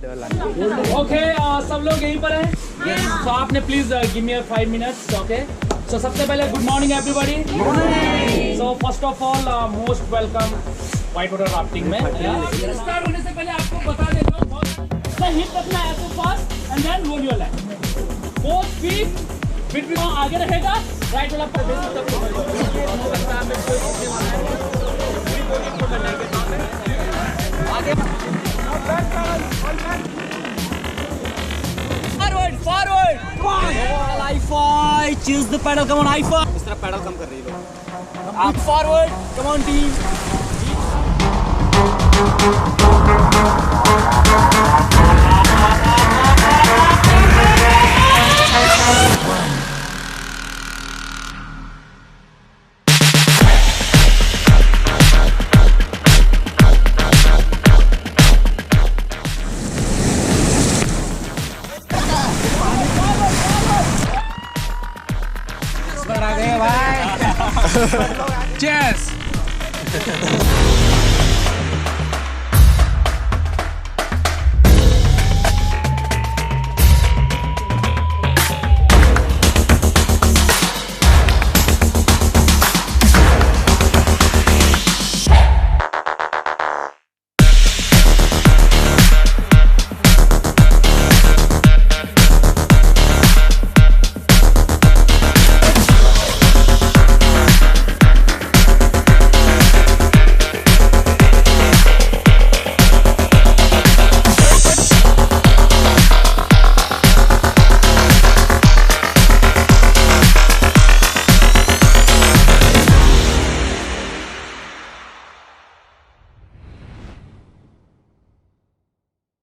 Okay सब लोग यहीं पर हैं. तो आपने please give me 5 minutes. Okay so सबसे पहले good morning everybody. So first of all most welcome white water rafting में. स्टार्ट होने से पहले आपको बता देता हूँ हिट रखना है तो fast and then roll your leg. Both feet between आगे रहेगा. राइट वाला forward. Come on. High five. Choose the pedal. Come on, high five. इस तरह पैडल कम कर रही है. आप forward. Come on, team. Cheers!